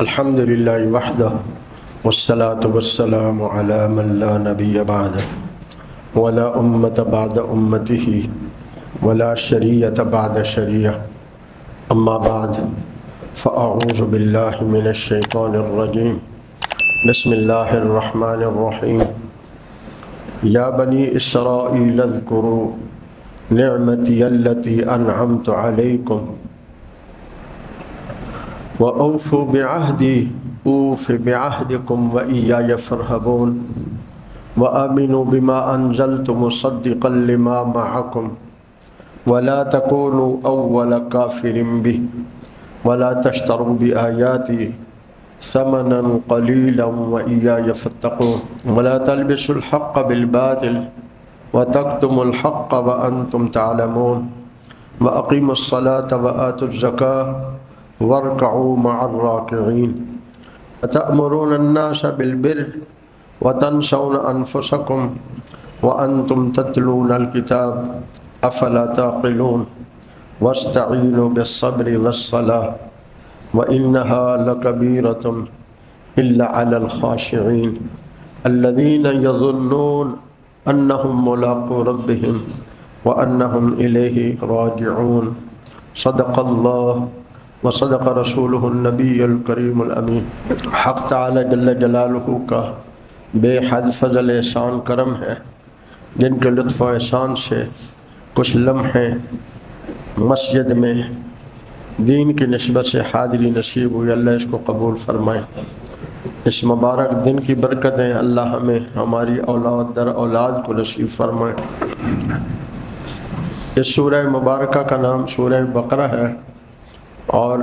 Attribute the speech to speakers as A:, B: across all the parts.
A: الحمد لله وحده والصلاة والسلام على من لا نبي بعده ولا أمة بعد أمته ولا شريعة بعد شريعة. أما بعد فأعوذ بالله من الشيطان الرجيم. بسم الله الرحمن الرحيم. يا بني إسرائيل اذكروا نعمتي التي أنعمت عليكم وأوفوا بعهدي أوف بعهدكم وإياي فارهبون وآمنوا بما أنزلت مصدقا لما معكم ولا تكونوا أول كافر به ولا تشتروا بآياتي ثمنا قليلا وإياي فاتقون ولا تلبسوا الحق بالباطل وتكتموا الحق وأنتم تعلمون وأقيموا الصلاة وآتوا الزكاة واركعوا مع الراكعين أتأمرون الناس بالبر وتنسون أنفسكم وأنتم تتلون الكتاب أفلا تعقلون واستعينوا بالصبر والصلاة وإنها لكبيرة إلا على الخاشعين الذين يظنون أنهم ملاقو ربهم وأنهم إليه راجعون. صدق الله وصدق رسوله النبی الکریم الامین. حق تعالی جل جلالہ کا بے حد فضل احسان کرم ہے جن کے لطف و احسان سے کچھ لمحے مسجد میں دین کی نسبت سے حاضری نصیب ہوئی. اللہ اس کو قبول فرمائے. اس مبارک دن کی برکتیں اللہ ہمیں ہماری اولاد در اولاد کو نصیب فرمائے. اس سورہ مبارکہ کا نام سورہ بقرہ ہے اور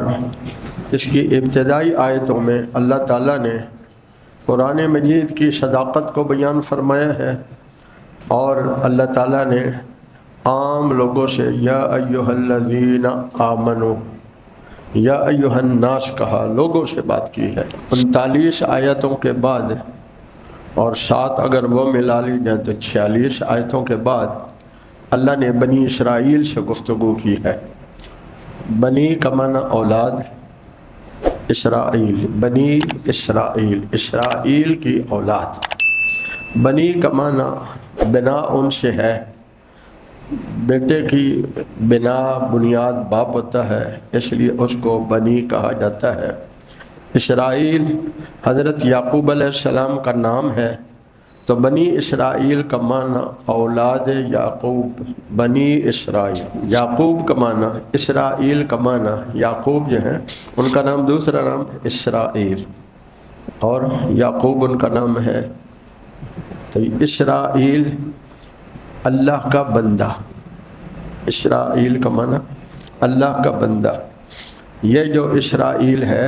A: اس کی ابتدائی آیتوں میں اللہ تعالیٰ نے قرآن مجید کی صداقت کو بیان فرمایا ہے اور اللہ تعالیٰ نے عام لوگوں سے یا ایھا الذین آمنو یا ایھا الناس کہا، لوگوں سے بات کی ہے. 39 آیتوں کے بعد اور 7 اگر وہ ملا لی جائیں تو 46 آیتوں کے بعد اللہ نے بنی اسرائیل سے گفتگو کی ہے. بنی کا معنی اولاد، اسرائیل بنی اسرائیل اسرائیل کی اولاد. بنی کا معنی بنا ان سے ہے، بیٹے کی بنا بنیاد باپ ہوتا ہے اس لیے اس کو بنی کہا جاتا ہے. اسرائیل حضرت یعقوب علیہ السلام کا نام ہے تو بنی اسرائیل کا معنی اولاد یعقوب. بنی اسرائیل یعقوب کا معنی، اسرائیل کا معنی یعقوب جو ہیں ان کا نام دوسرا نام اسرائیل اور یعقوب ان کا نام ہے. تو اسرائیل اللہ کا بندہ، اسرائیل کا معنی اللہ کا بندہ. یہ جو اسرائیل ہے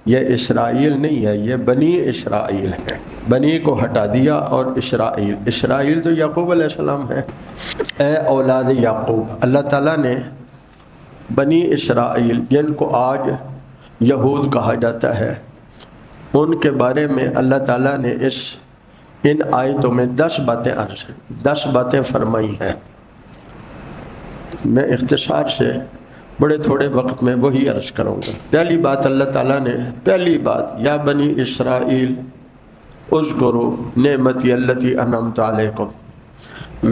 A: یہ اسرائیل نہیں ہے، یہ بنی اسرائیل ہے. بنی کو ہٹا دیا اور اسرائیل، اسرائیل تو یعقوب علیہ السلام ہے. اے اولاد یعقوب، اللہ تعالیٰ نے بنی اسرائیل جن کو آج یہود کہا جاتا ہے ان کے بارے میں اللہ تعالیٰ نے ان آیتوں میں 10 باتیں فرمائی ہیں. میں اختصار سے بڑے تھوڑے وقت میں وہی عرض کروں گا. پہلی بات اللہ تعالیٰ نے یا بنی اسرائیل اذکروا نعمتی التی انعمت علیکم،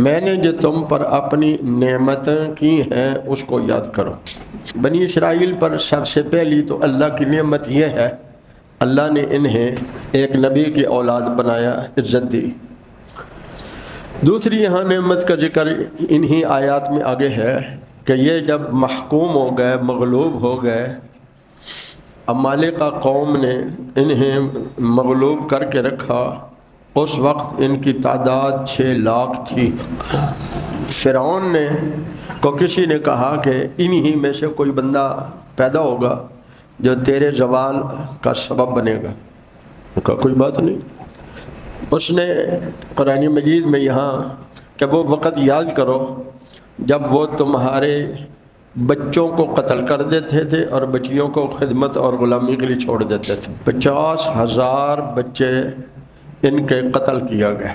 A: میں نے جو تم پر اپنی نعمتیں کی ہیں اس کو یاد کرو. بنی اسرائیل پر سب سے پہلی تو اللہ کی نعمت یہ ہے اللہ نے انہیں ایک نبی کی اولاد بنایا، عزت دی. دوسری یہاں نعمت کا ذکر انہی آیات میں آگے ہے کہ یہ جب محکوم ہو گئے، مغلوب ہو گئے، عمالقہ قوم نے انہیں مغلوب کر کے رکھا. اس وقت ان کی تعداد 6 لاکھ تھی. فرعون نے کسی نے کہا کہ انہی میں سے کوئی بندہ پیدا ہوگا جو تیرے زوال کا سبب بنے گا. کہا کوئی بات نہیں. اس نے قرآن مجید میں یہاں کہ وہ وقت یاد کرو جب وہ تمہارے بچوں کو قتل کر دیتے تھے اور بچیوں کو خدمت اور غلامی کے لیے چھوڑ دیتے تھے. 50,000 بچے ان کے قتل کیا گئے.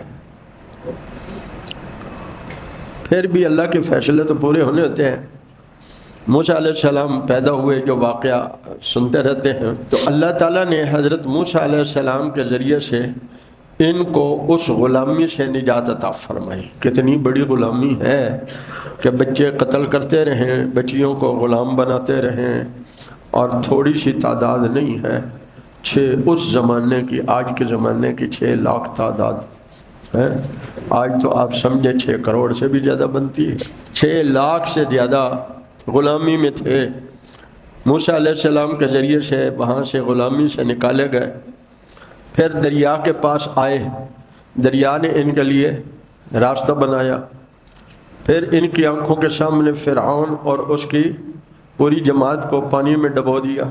A: پھر بھی اللہ کے فیصلے تو پورے ہونے ہوتے ہیں. موسیٰ علیہ السلام پیدا ہوئے جو واقعہ سنتے رہتے ہیں، تو اللہ تعالیٰ نے حضرت موسیٰ علیہ السلام کے ذریعے سے ان کو اس غلامی سے نجات عطا فرمائی۔ کتنی بڑی غلامی ہے کہ بچے قتل کرتے رہیں، بچیوں کو غلام بناتے رہیں، اور تھوڑی سی تعداد نہیں ہے، اس زمانے کی، آج کے زمانے کی 6 لاکھ تعداد ہے۔ آج تو آپ سمجھیں 6 کروڑ سے بھی زیادہ بنتی ہے۔ 6 لاکھ سے زیادہ غلامی میں تھے۔ موسیٰ علیہ السلام کے ذریعے سے وہاں سے غلامی سے نکالے گئے، پھر دریا کے پاس آئے، دریا نے ان کے لیے راستہ بنایا، پھر ان کی آنکھوں کے سامنے فرعون اور اس کی پوری جماعت کو پانی میں ڈبو دیا۔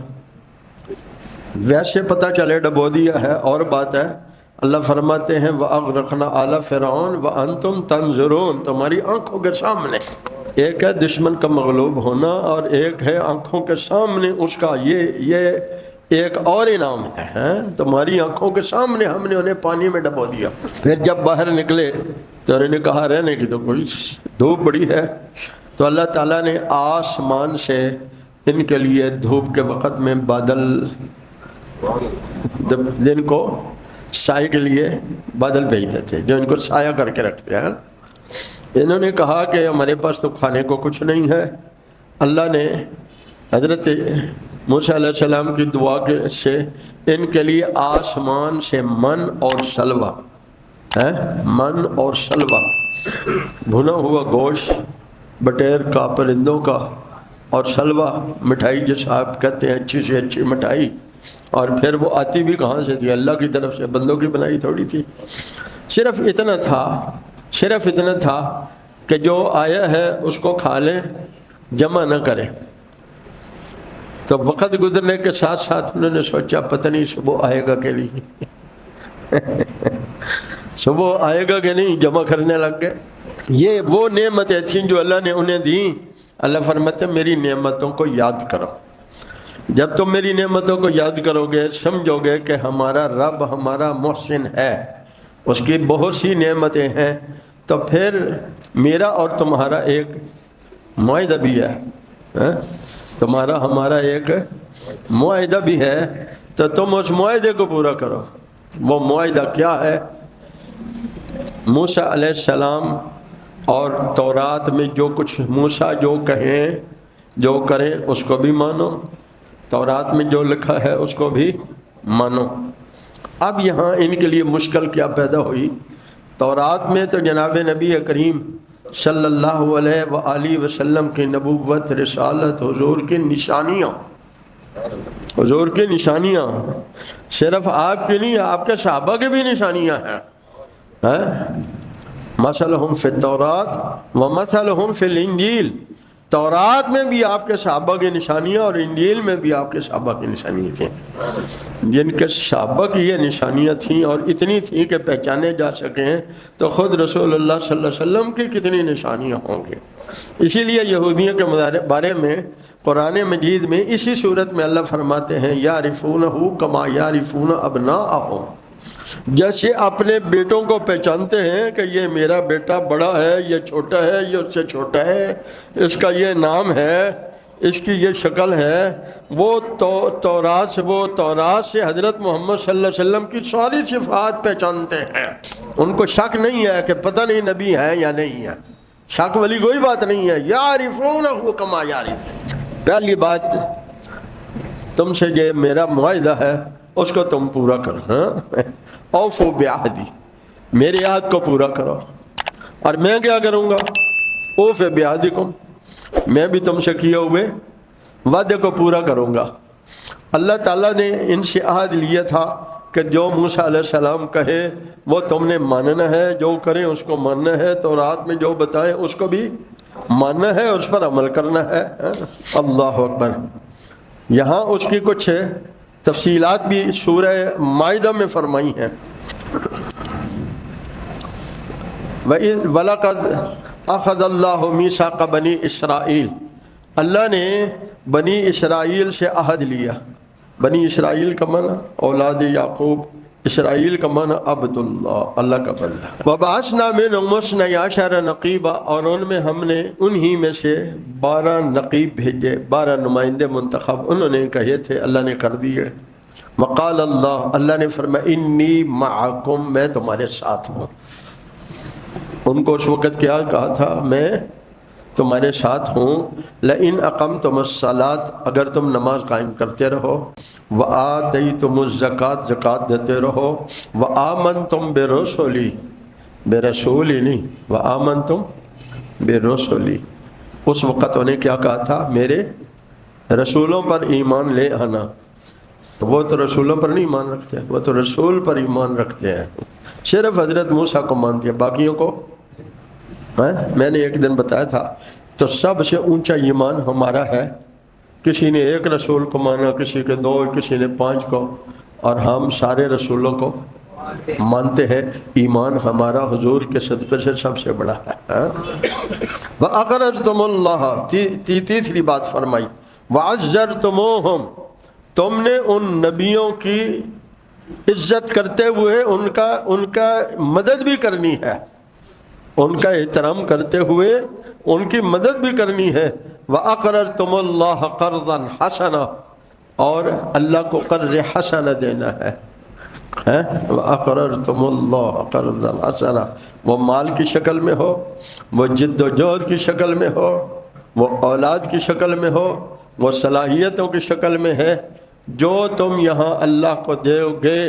A: ویسے پتہ چلے ڈبو دیا ہے اور بات ہے، اللہ فرماتے ہیں وَأَغْرَقْنَا آلَ فِرْعَوْنَ وَأَنْتُمْ تَنْظُرُونَ، تمہاری آنکھوں کے سامنے۔ ایک ہے دشمن کا مغلوب ہونا، اور ایک ہے آنکھوں کے سامنے اس کا یہ ایک اور انعام ہے۔ تمہاری آنکھوں کے سامنے ہم نے انہیں پانی میں ڈبو دیا۔ پھر جب باہر نکلے تو انہوں نے کہا رہنے کی تو کوئی دھوپ بڑی ہے، تو اللہ تعالیٰ نے آسمان سے ان کے لیے دھوپ کے وقت میں بادل، دن کو سائے کے لیے بادل بھیجتے تھے جو ان کو سایہ کر کے رکھتے ہیں۔ انہوں نے کہا کہ ہمارے پاس تو کھانے کو کچھ نہیں ہے۔ اللہ نے حضرت موسیٰ علیہ السلام کی دعا سے ان کے لیے آسمان سے من اور سلوہ من اور سلوہ، بھنا ہوا گوشت بٹیر کا، پرندوں کا، اور سلوہ مٹھائی جس آپ کہتے ہیں اچھی سے اچھی مٹھائی، اور پھر وہ آتی بھی کہاں سے تھی؟ اللہ کی طرف سے، بندوں کی بنائی تھوڑی تھی۔ صرف اتنا تھا کہ جو آیا ہے اس کو کھا لیں، جمع نہ کریں۔ تو وقت گزرنے کے ساتھ ساتھ انہوں نے سوچا پتہ نہیں صبح آئے گا کہ نہیں صبح آئے گا کہ نہیں، جمع کرنے لگ گئے۔ یہ وہ نعمتیں تھیں جو اللہ نے انہیں دیں۔ اللہ فرماتے ہیں میری نعمتوں کو یاد کرو۔ جب تم میری نعمتوں کو یاد کرو گے، سمجھو گے کہ ہمارا رب ہمارا محسن ہے، اس کی بہت سی نعمتیں ہیں، تو پھر میرا اور تمہارا ایک معاہدہ بھی ہے، تمہارا ہمارا ایک معاہدہ بھی ہے، تو تم اس معاہدے کو پورا کرو۔ وہ معاہدہ کیا ہے؟ موسیٰ علیہ السلام اور تورات میں جو کچھ موسیٰ جو کہیں جو کریں اس کو بھی مانو، تورات میں جو لکھا ہے اس کو بھی مانو۔ اب یہاں ان کے لیے مشکل کیا پیدا ہوئی؟ تورات میں تو جناب نبی کریم صلی اللہ علیہ وآلہ وسلم کی نبوت، رسالت، حضور کی نشانیاں صرف آپ کی نہیں، آپ کے صحابہ کی بھی نشانیاں ہیں۔ مثلہم فی التوراۃ ومثلہم فی الانجیل، تورات میں بھی آپ کے صحابہ کی نشانیاں اور انجیل میں بھی آپ کے صحابہ کی نشانیاں تھیں۔ جن کے صحابہ کی یہ نشانیاں تھیں اور اتنی تھیں کہ پہچانے جا سکیں، تو خود رسول اللہ صلی اللہ علیہ وسلم کی کتنی نشانیاں ہوں گی۔ اسی لیے یہودیوں کے بارے میں قرآن مجید میں اسی صورت میں اللہ فرماتے ہیں یعرفونہ کما یعرفون ابناءہم، جیسے اپنے بیٹوں کو پہچانتے ہیں کہ یہ میرا بیٹا بڑا ہے، یہ چھوٹا ہے، یہ اس سے چھوٹا ہے، اس کا یہ نام ہے، اس کی یہ شکل ہے۔ وہ تورات سے حضرت محمد صلی اللہ علیہ وسلم کی ساری صفات پہچانتے ہیں۔ ان کو شک نہیں ہے کہ پتہ نہیں نبی ہے یا نہیں ہے، شک والی کوئی بات نہیں ہے۔ یعرفونہ کما یعرفون، پہلی بات تم سے یہ میرا معاہدہ ہے اس کو تم پورا کرو، اوفوا بعہدی، میرے عہد کو پورا کرو۔ اور میں کیا کروں گا؟ اوف بعہدکم، میں بھی تم سے کیے ہوئے وعدے کو پورا کروں گا۔ اللہ تعالیٰ نے ان سے عہد لیا تھا کہ جو موسیٰ علیہ السلام کہے وہ تم نے ماننا ہے، جو کریں اس کو ماننا ہے، تورات میں جو بتائیں اس کو بھی ماننا ہے، اس پر عمل کرنا ہے۔ اللہ اکبر۔ یہاں اس کی کچھ تفصیلات بھی سورہ مائدہ میں فرمائی ہیں۔ وَلَقَدْ أَخَذَ اللَّهُ مِيثَاقَ بَنِي اسرائیل، اللہ نے بنی اسرائیل سے عہد لیا۔ بنی اسرائیل کا معنی اولاد یعقوب، اسرائیل کا معنی عبداللہ، اللہ کا بندہ۔ وَبَعَثْنَا مِنْهُمْ اثْنَيْ عَشَرَ نَقِيبًا، اور ان میں ہم نے انہی میں سے 12 نقیب بھیجے، 12 نمائندے منتخب انہوں نے کہے تھے، اللہ نے کر دیے۔ وقال اللہ نے فرمایا انی معکم، میں تمہارے ساتھ ہوں۔ ان کو اس وقت کیا کہا تھا؟ میں تمہارے ساتھ ہوں۔ لئن اقمتم الصلاۃ، اگر تم نماز قائم کرتے رہو، وآتیتم الزکوٰۃ، زکوٰۃ دیتے رہو، وآمنتم برسولی، برسولی نہیں، وآمنتم برسولی، اس وقت انہیں کیا کہا تھا؟ میرے رسولوں پر ایمان لے آنا۔ تو وہ تو رسولوں پر نہیں ایمان رکھتے، وہ تو رسول پر ایمان رکھتے ہیں، صرف حضرت موسیٰ کو مانتے ہیں، باقیوں کو میں نے ایک دن بتایا تھا، تو سب سے اونچا ایمان ہمارا ہے، کسی نے 1 رسول کو مانا، کسی کے 2، کسی نے 5 کو، اور ہم سارے رسولوں کو مانتے ہیں۔ ایمان ہمارا حضور کے صدقے سے سب سے بڑا ہے۔ وَأَقْرَضْتُمُ اللَّهَ، تیسری بات فرمائی، وَعَزَّرْتُمُوهُمْ، تم نے ان نبیوں کی عزت کرتے ہوئے ان کا مدد بھی کرنی ہے، ان کا احترام کرتے ہوئے ان کی مدد بھی کرنی ہے۔ وَأَقْرَضْتُمُ اللَّهَ قَرْضًا حَسَنًا، اور اللہ کو قرض حسنہ دینا ہے۔ وَأَقْرَضْتُمُ اللَّهَ قَرْضًا حَسَنًا، وہ مال کی شکل میں ہو، وہ جد و جہد کی شکل میں ہو، وہ اولاد کی شکل میں ہو، وہ صلاحیتوں کی شکل میں ہے۔ جو تم یہاں اللہ کو دو گے،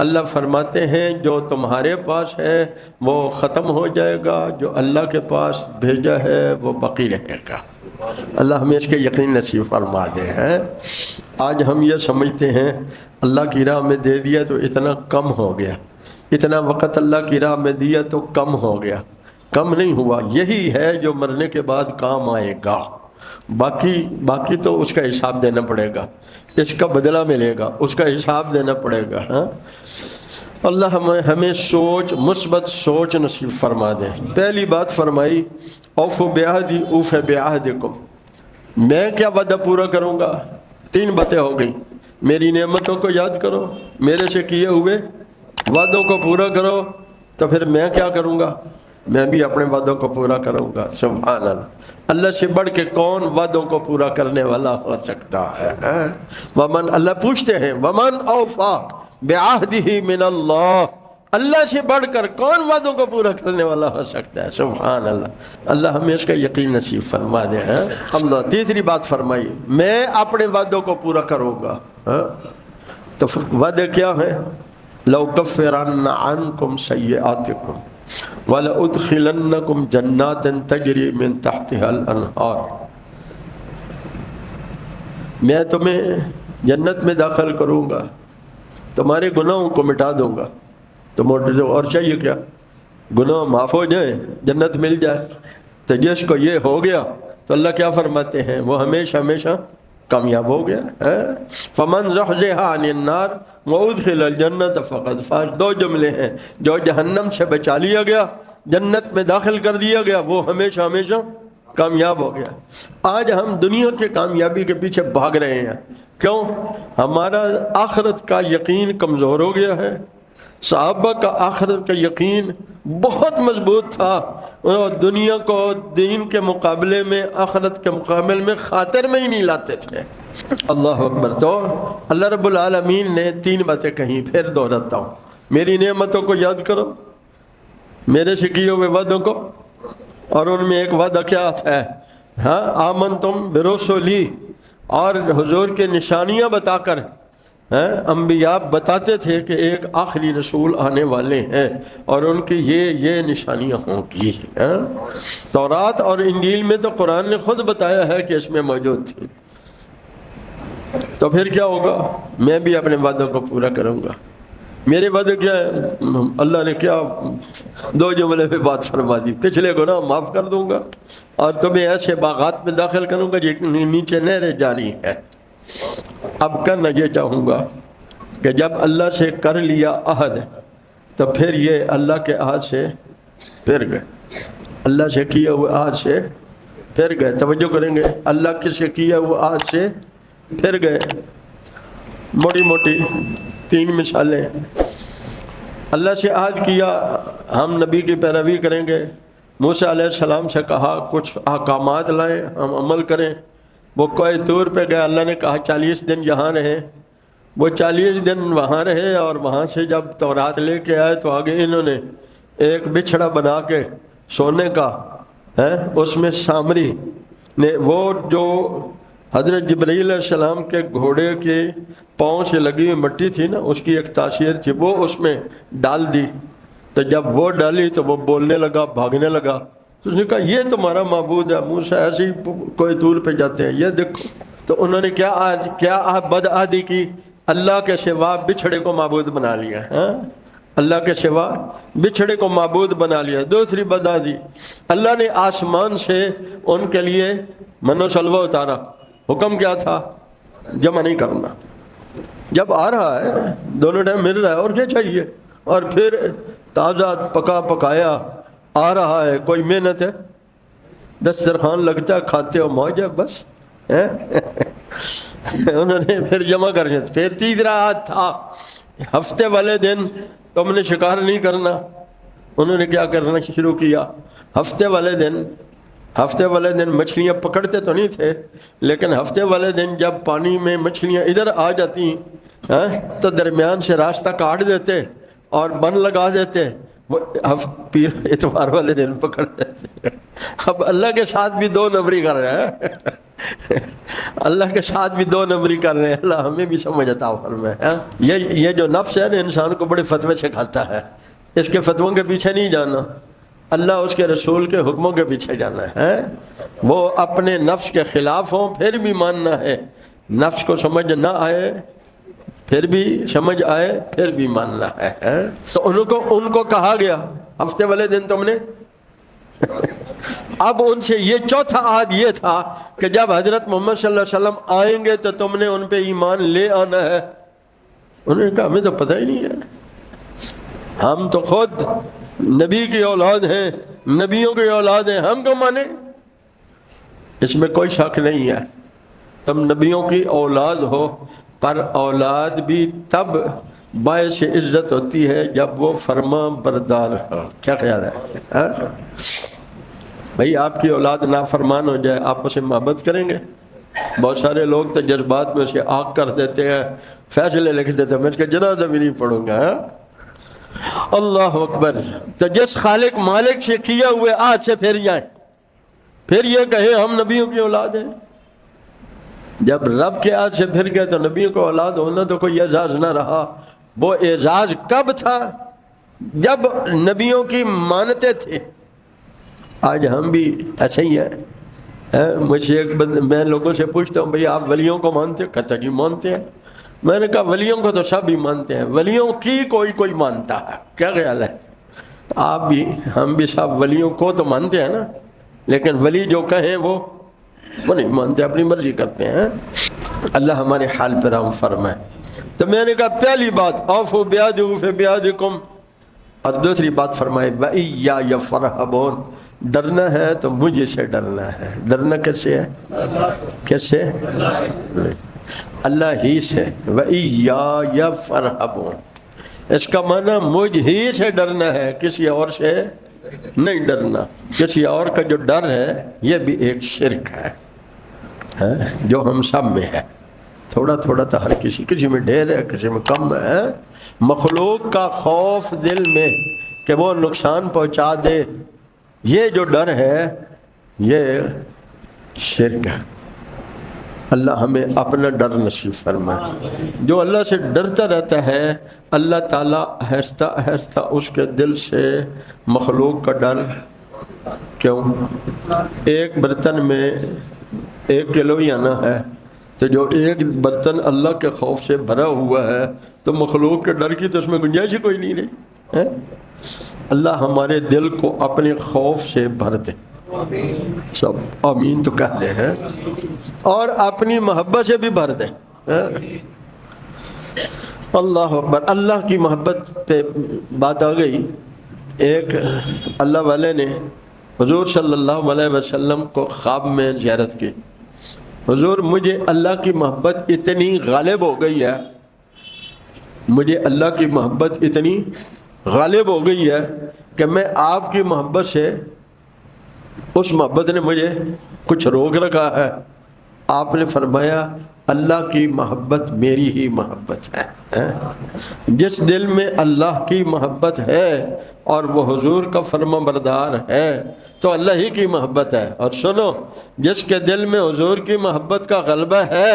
A: اللہ فرماتے ہیں جو تمہارے پاس ہے وہ ختم ہو جائے گا، جو اللہ کے پاس بھیجا ہے وہ باقی رہے گا۔ اللہ ہمیں اس کے یقین نصیب فرما دے۔ آج ہم یہ سمجھتے ہیں اللہ کی راہ میں دے دیا تو اتنا کم ہو گیا، اتنا وقت اللہ کی راہ میں دیا تو کم ہو گیا۔ کم نہیں ہوا، یہی ہے جو مرنے کے بعد کام آئے گا، باقی تو اس کا حساب دینا پڑے گا، اس کا بدلہ ملے گا، اس کا حساب دینا پڑے گا۔ اللہ ہمیں مثبت سوچ نصیب فرما دے۔ پہلی بات فرمائی اوفوا بعہدی اوف بعہدکم، میں کیا وعدہ پورا کروں گا؟ 3 باتیں ہو گئی، میری نعمتوں کو یاد کرو، میرے سے کیے ہوئے وعدوں کو پورا کرو، تو پھر میں کیا کروں گا؟ میں بھی اپنے وعدوں کو پورا کروں گا۔ سبحان اللہ، اللہ سے بڑھ کے کون وعدوں کو پورا کرنے والا ہو سکتا ہے؟ ومن، اللہ پوچھتے ہیں ومن اوفا بعہدہ من اللہ، اللہ سے بڑھ کر کون وعدوں کو پورا کرنے والا ہو سکتا ہے؟ سبحان اللہ، اللہ ہمیں اس کا یقین نصیب فرما دے۔ اللہ تیسری بات فرمائی، میں اپنے وعدوں کو پورا کروں گا۔ تو وعدے کیا ہیں؟ لَأُكَفِّرَنَّ عَنْكُمْ سَيِّئَاتِكُمْ وَلَأُدْخِلَنَّكُمْ جَنَّاتٍ تَجْرِي مِنْ تَحْتِهَا الْأَنْهَارُ، میں تمہیں جنت میں داخل کروں گا، تمہارے گناہوں کو مٹا دوں گا۔ تو اور چاہیے کیا؟ گناہ معاف ہو جائیں، جنت مل جائے۔ تو جس کو یہ ہو گیا تو اللہ کیا فرماتے ہیں؟ وہ ہمیشہ ہمیشہ کامیاب ہو گیا۔ فَمَنْ زُحْزِحَ عَنِ النَّارِ وَأُدْخِلَ الْجَنَّةَ فَقَدْ فَازَ، 2 جملے ہیں، جو جہنم سے بچا لیا گیا، جنت میں داخل کر دیا گیا، وہ ہمیشہ ہمیشہ کامیاب ہو گیا۔ آج ہم دنیا کے کامیابی کے پیچھے بھاگ رہے ہیں، کیوں؟ ہمارا آخرت کا یقین کمزور ہو گیا ہے۔ صحابہ کا آخرت کا یقین بہت مضبوط تھا، اور دنیا کو دین کے مقابلے میں، آخرت کے مقابلے میں خاطر میں ہی نہیں لاتے تھے۔ اللہ اکبر۔ تو اللہ رب العالمین نے 3 باتیں کہیں، پھر دہراتا ہوں، میری نعمتوں کو یاد کرو، میرے سے کیے ہوئے وعدوں کو، اور ان میں ایک وعدہ کیا ہے؟ آمنتم برسولی، اور حضور کے نشانیاں بتا کر انبیاء بتاتے تھے کہ ایک آخری رسول آنے والے ہیں اور ان کی یہ نشانیاں ہوں گی۔ تورات اور انجیل میں تو قرآن نے خود بتایا ہے کہ اس میں موجود تھی۔ تو پھر کیا ہوگا؟ میں بھی اپنے وعدوں کو پورا کروں گا۔ میرے وعدے کیا ہے؟ اللہ نے کیا 2 جملے پہ بات فرما دی، پچھلے گناہ معاف کر دوں گا اور تمہیں ایسے باغات میں داخل کروں گا جن نیچے نہریں جاری ہیں۔ اب کرنا یہ چاہوں گا کہ جب اللہ سے کر لیا عہد تو پھر یہ اللہ کے عہد سے پھر گئے، اللہ سے کیا ہوئے عہد سے پھر گئے۔ توجہ کریں گے، اللہ کے سے کیا ہوئے عہد سے پھر گئے۔ موٹی موٹی 3 مثالیں اللہ سے عہد کیا ہم نبی کی پیروی کریں گے، موسیٰ علیہ السلام سے کہا کچھ احکامات لائیں ہم عمل کریں، وہ کوہ طور پہ گئے، اللہ نے کہا 40 دن یہاں رہیں، وہ 40 دن وہاں رہے، اور وہاں سے جب تورات لے کے آئے تو آگے انہوں نے ایک بچھڑا بنا کے سونے کا اس میں سامری نے وہ جو حضرت جبرائیل علیہ السلام کے گھوڑے کے پاؤں سے لگی ہوئی مٹی تھی نا، اس کی ایک تاثیر تھی، وہ اس میں ڈال دی، تو جب وہ ڈالی تو وہ بولنے لگا، بھاگنے لگا، تو اس نے کہا یہ تمہارا معبود ہے، موسیٰ ایسے ہی کوئی طور پہ جاتے ہیں، یہ دیکھو۔ تو انہوں نے کیا بدعہدی کی، اللہ کے سوا بچھڑے کو معبود بنا لیا، اللہ کے سوا بچھڑے کو معبود بنا لیا۔ دوسری بدعہدی، اللہ نے آسمان سے ان کے لیے من و سلوہ اتارا، حکم کیا تھا؟ جمع نہیں کرنا، جب آ رہا ہے دونوں ٹائم مل رہا ہے اور کیا چاہیے، اور پھر تازہ پکا پکایا آ رہا ہے، کوئی محنت ہے؟ دسترخوان لگتا ہے، کھاتے ہو، موج ہے بس۔ انہوں نے پھر جمع کر دیا۔ پھر تیسرا عہد تھا ہفتے والے دن تم نے شکار نہیں کرنا۔ انہوں نے کیا کرنا شروع کیا؟ ہفتے والے دن مچھلیاں پکڑتے تو نہیں تھے، لیکن ہفتے والے دن جب پانی میں مچھلیاں ادھر آ جاتی تو درمیان سے راستہ کاٹ دیتے اور بند لگا دیتے، وہ اتوار والے دن پکڑ دیتے۔ اب اللہ کے ساتھ بھی 2 نمبری کر رہے ہیں، اللہ کے ساتھ بھی 2 نمبری کر رہے ہیں۔ اللہ ہمیں بھی سمجھ عطا فرمائے۔ یہ جو نفس ہے نا، انسان کو بڑے فتوے سکھاتا ہے، اس کے فتووں کے پیچھے نہیں جانا، اللہ اس کے رسول کے حکموں کے پیچھے جانا ہے۔ وہ اپنے نفس کے خلاف ہوں پھر بھی ماننا ہے، نفس کو سمجھ نہ آئے پھر بھی سمجھ آئے پھر بھی ماننا ہے۔ تو ان کو کہا گیا ہفتے والے دن تم نے، اب ان سے یہ چوتھا عہد یہ تھا کہ جب حضرت محمد صلی اللہ علیہ وسلم آئیں گے تو تم نے ان پہ ایمان لے آنا ہے۔ انہوں نے کہا ہمیں تو پتہ ہی نہیں ہے، ہم تو خود نبی کی اولاد ہیں، نبیوں کی اولاد ہیں، ہم کو مانیں؟ اس میں کوئی شک نہیں ہے، تم نبیوں کی اولاد ہو، پر اولاد بھی تب باعث عزت ہوتی ہے جب وہ فرما بردار ہو۔ کیا خیال ہے؟ بھئی آپ کی اولاد نافرمان ہو جائے، آپ اسے محبت کریں گے؟ بہت سارے لوگ تو جذبات میں اسے آگ کر دیتے ہیں، فیصلے لکھ دیتے ہیں، میں اس کا جنازہ بھی نہیں پڑھوں گا۔ اللہ اکبر۔ تو جس خالق مالک سے کیا ہوئے عہد سے پھر جائیں، پھر یہ کہیں ہم نبیوں کی اولاد ہیں۔ جب رب کے عہد سے پھر گئے تو نبیوں کو اولاد ہونا تو کوئی اعزاز نہ رہا۔ وہ اعزاز کب تھا؟ جب نبیوں کی مانتے تھے۔ آج ہم بھی ایسے ہی ہیں۔ مجھ سے میں لوگوں سے پوچھتا ہوں بھئی آپ ولیوں کو مانتے ہو؟ کہتا جی مانتے ہیں۔ میں نے کہا ولیوں کو تو سب ہی مانتے ہیں، ولیوں کی کوئی مانتا ہے؟ کیا خیال ہے؟ آپ بھی ہم بھی سب ولیوں کو تو مانتے ہیں نا، لیکن ولی جو کہیں وہ نہیں مانتے، اپنی مرضی کرتے ہیں۔ اللہ ہمارے حال پر رحم فرمائے۔ تو میں نے کہا پہلی بات اوفوا بعہدی اوف بعہدکم، اور دوسری بات فرمائے وإیایا فارہبون، ڈرنا ہے تو مجھے سے ڈرنا ہے۔ ڈرنا کس سے ہے؟ کس سے؟ اللہ ہی سے۔ وإیایا فارہبون، اس کا معنی مجھ ہی سے ڈرنا ہے، کسی اور سے نہیں ڈرنا۔ کسی اور کا جو ڈر ہے یہ بھی ایک شرک ہے جو ہم سب میں ہے، تھوڑا تھوڑا تو ہر کسی میں ڈھیر ہے، کسی میں کم ہے۔ مخلوق کا خوف دل میں کہ وہ نقصان پہنچا دے، یہ جو ڈر ہے یہ شرک ہے۔ اللہ ہمیں اپنا ڈر نصیب فرمائے۔ جو اللہ سے ڈرتا رہتا ہے اللہ تعالیٰ آہستہ آہستہ اس کے دل سے مخلوق کا ڈر، کیوں؟ ایک برتن میں 1 کلو ہی آنا ہے، تو جو ایک برتن اللہ کے خوف سے بھرا ہوا ہے تو مخلوق کے ڈر کی تو اس میں گنجائش ہی کوئی نہیں رہی۔ اللہ ہمارے دل کو اپنے خوف سے بھر دے، سب آمین تو کہہ دے ہیں، اور اپنی محبت سے بھی بھر دے۔ اللہ اکبر۔ اللہ کی محبت پہ بات آ گئی۔ ایک اللہ والے نے حضور صلی اللہ علیہ وسلم کو خواب میں زیارت کی۔ حضور مجھے اللہ کی محبت اتنی غالب ہو گئی ہے، مجھے اللہ کی محبت اتنی غالب ہو گئی ہے کہ میں آپ کی محبت سے، اس محبت نے مجھے کچھ روک رکھا ہے، آپ نے فرمایا اللہ کی محبت میری ہی محبت ہے۔ جس دل میں اللہ کی محبت ہے اور وہ حضور کا فرما بردار ہے تو اللہ ہی کی محبت ہے۔ اور سنو، جس کے دل میں حضور کی محبت کا غلبہ ہے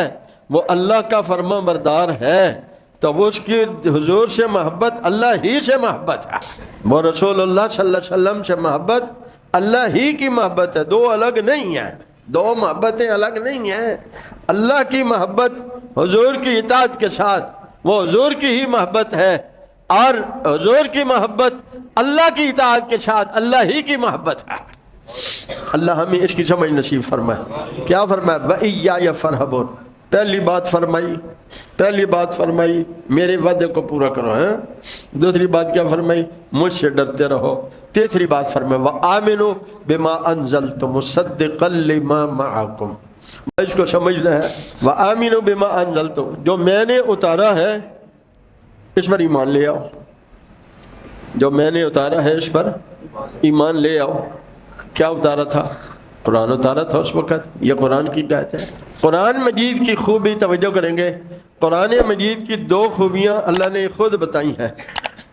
A: وہ اللہ کا فرما بردار ہے تو وہ اس کی حضور سے محبت اللہ ہی سے محبت ہے، وہ رسول اللہ صلی اللہ علیہ وسلم سے محبت اللہ ہی کی محبت ہے، دو الگ نہیں ہیں، دو محبتیں الگ نہیں ہیں۔ اللہ کی محبت حضور کی اطاعت کے ساتھ وہ حضور کی ہی محبت ہے، اور حضور کی محبت اللہ کی اطاعت کے ساتھ اللہ ہی کی محبت ہے۔ اللہ ہمیں اس کی سمجھ نصیب فرمائے۔ کیا فرمایا؟ وَإِيَّايَ فَارْهَبُونَ، پہلی بات فرمائی میرے وعدے کو پورا کرو ہیں۔ دوسری بات کیا فرمائی؟ مجھ سے ڈرتے رہو۔ تیسری بات فرمائی وَآمِنُوا بِمَا أَنزَلْتُ مُصَدِّقًا لِمَا مَعَكُمْ، اس کو سمجھنا ہے۔ وَآمِنُوا بِمَا أَنزَلْتُ، جو میں نے اتارا ہے اس پر ایمان لے آؤ، جو میں نے اتارا ہے اس پر ایمان لے آؤ۔ کیا اتارا تھا؟ قرآن اتارا تھا اس وقت، یہ قرآن کی ہدایت ہے۔ قرآن مجید کی خوبی توجہ کریں گے، قرآن مجید کی دو خوبیاں اللہ نے خود بتائی ہیں۔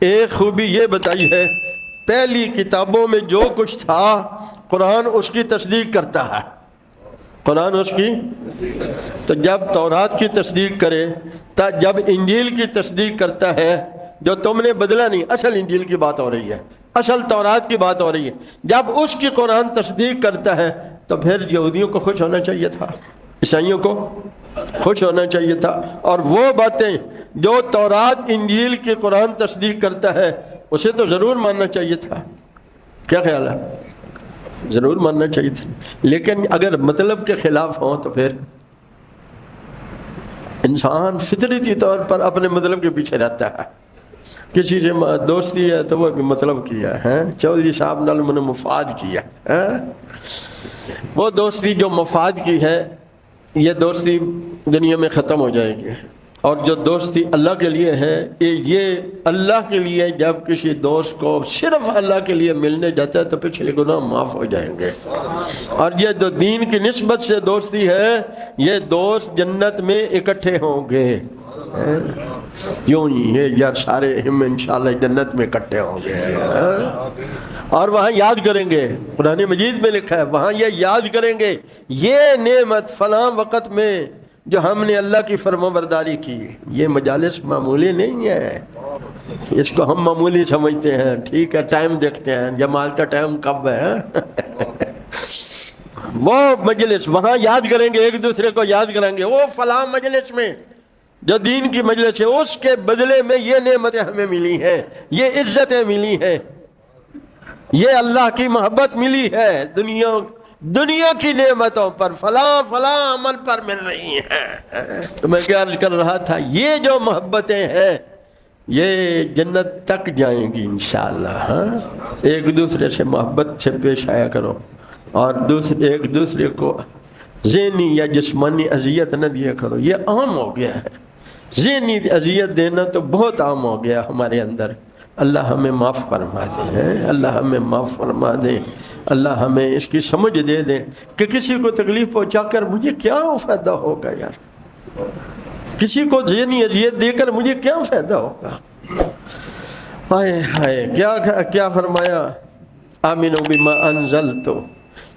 A: ایک خوبی یہ بتائی ہے پہلی کتابوں میں جو کچھ تھا قرآن اس کی تصدیق کرتا ہے، قرآن اس کی، تو جب تورات کی تصدیق کرے جب انجیل کی تصدیق کرتا ہے، جو تم نے بدلا نہیں، اصل انجیل کی بات ہو رہی ہے، اصل تورات کی بات ہو رہی ہے، جب اس کی قرآن تصدیق کرتا ہے تو پھر یہودیوں کو خوش ہونا چاہیے تھا، عیسائیوں کو خوش ہونا چاہیے تھا، اور وہ باتیں جو تورات انجیل کی قرآن تصدیق کرتا ہے اسے تو ضرور ماننا چاہیے تھا۔ کیا خیال ہے؟ ضرور ماننا چاہیے تھا، لیکن اگر مطلب کے خلاف ہوں تو پھر انسان فطرتی طور پر اپنے مطلب کے پیچھے رہتا ہے۔ کسی سے دوستی ہے تو وہ بھی مطلب کیا ہے، چودھری صاحب نال من مفاد کیا ہے، وہ دوستی جو مفاد کی ہے یہ دوستی دنیا میں ختم ہو جائے گی، اور جو دوستی اللہ کے لیے ہے یہ اللہ کے لیے جب کسی دوست کو صرف اللہ کے لیے ملنے جاتا ہے تو پچھلے گناہ معاف ہو جائیں گے، اور یہ جو دین کی نسبت سے دوستی ہے یہ دوست جنت میں اکٹھے ہوں گے، یوں ہی یہ یار سارے ہم انشاءاللہ جنت میں اکٹھے ہوں گے، اور وہاں یاد کریں گے، قرآن مجید میں لکھا ہے وہاں یہ یاد کریں گے یہ نعمت فلاں وقت میں جو ہم نے اللہ کی فرما برداری کی۔ یہ مجالس معمولی نہیں ہے، اس کو ہم معمولی سمجھتے ہیں، ٹھیک ہے ٹائم دیکھتے ہیں جماعت کا ٹائم کب ہے، وہ مجلس وہاں یاد کریں گے، ایک دوسرے کو یاد کریں گے، وہ فلاں مجلس میں جو دین کی مجلس ہے اس کے بدلے میں یہ نعمتیں ہمیں ملی ہیں، یہ عزتیں ملی ہیں، یہ اللہ کی محبت ملی ہے، دنیا کی نعمتوں پر فلاں عمل پر مل رہی ہیں۔ تو میں کیا عرض کر رہا تھا، یہ جو محبتیں ہیں یہ جنت تک جائیں گی انشاءاللہ۔ ہاں، ایک دوسرے سے محبت سے پیش آیا کرو، اور ایک دوسرے کو ذہنی یا جسمانی اذیت نہ دیا کرو، یہ عام ہو گیا ہے، ذہنی اذیت دینا تو بہت عام ہو گیا ہمارے اندر۔ اللہ ہمیں معاف فرما دے، اللہ ہمیں معاف فرما دے، اللہ ہمیں اس کی سمجھ دے دے کہ کسی کو تکلیف پہنچا کر مجھے کیا فائدہ ہوگا یار، کسی کو ذہنی اذیت دے کر مجھے کیا فائدہ ہوگا۔ ہائے ہائے، کیا فرمایا؟ آمنوا بما انزلت،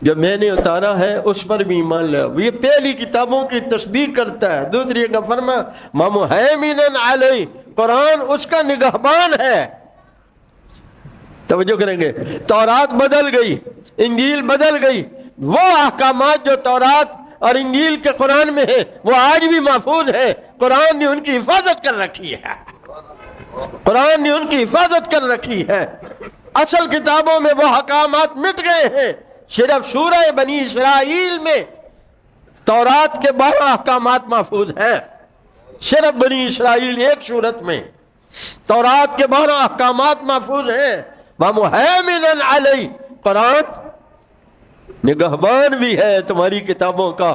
A: جو میں نے اتارا ہے اس پر بھی ایمان لاؤ، یہ پہلی کتابوں کی تصدیق کرتا ہے۔ دوسری کا فرما وَمُهَيْمِنًا عَلَيْهِ، قرآن اس کا نگہبان ہے۔ توجہ کریں گے، تورات بدل گئی، انجیل بدل گئی، وہ احکامات جو تورات اور انجیل کے قرآن میں ہے وہ آج بھی محفوظ ہے، قرآن نے ان کی حفاظت کر رکھی ہے، قرآن نے ان کی حفاظت کر رکھی ہے۔ اصل کتابوں میں وہ احکامات مٹ گئے ہیں، صرف سورہ بنی اسرائیل میں تورات کے 12 احکامات محفوظ ہیں، صرف بنی اسرائیل ایک صورت میں تورات کے 12 احکامات محفوظ ہیں۔ وَمُهَيْمِنًا عَلَيْهِ، قرآن نگہبان بھی ہے تمہاری کتابوں کا۔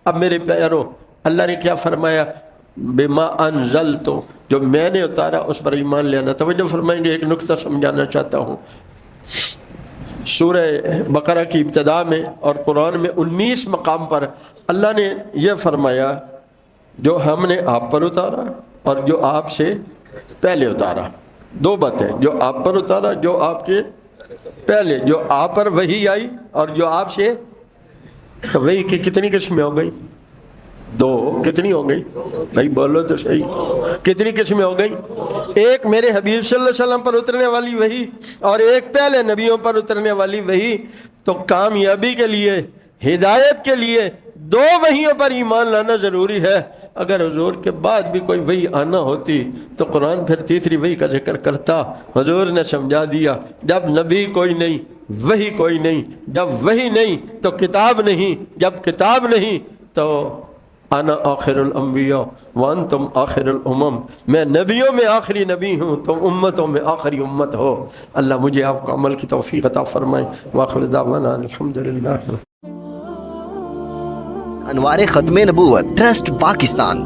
A: اب میرے پیارو، اللہ نے کیا فرمایا؟ بما انزلت، جو میں نے اتارا اس پر ایمان لینا. توجہ فرمائیں گے, ایک نقطہ سمجھانا چاہتا ہوں. سورہ بقرہ کی ابتدا میں اور قرآن میں 19 مقام پر اللہ نے یہ فرمایا جو ہم نے آپ پر اتارا اور جو آپ سے پہلے اتارا. دو باتیں, جو آپ پر اتارا, جو آپ کے پہلے, جو آپ پر وحی آئی اور جو آپ سے. تو وحی کی کتنی قسمیں ہو گئی؟ دو. کتنی ہو گئی بھائی بولو تو صحیح, کتنی قسمیں ہو گئی؟ ایک میرے حبیب صلی اللہ علیہ وسلم پر اترنے والی وحی اور ایک پہلے نبیوں پر اترنے والی وحی. تو کامیابی کے لیے, ہدایت کے لیے دو وحیوں پر ایمان لانا ضروری ہے. اگر حضور کے بعد بھی کوئی وحی آنا ہوتی تو قرآن پھر تیسری وحی کا ذکر کرتا. حضور نے سمجھا دیا, جب نبی کوئی نہیں وحی کوئی نہیں, جب وحی نہیں تو کتاب نہیں, جب کتاب نہیں تو انا آخر الانبیاء وانتم آخر الامم, میں نبیوں میں آخری نبی ہوں, تم امتوں میں آخری امت ہو. اللہ مجھے آپ کو عمل کی توفیق عطا فرمائے. وآخر دعوانا الحمدللہ.
B: انوار ختم نبوت ٹرسٹ پاکستان.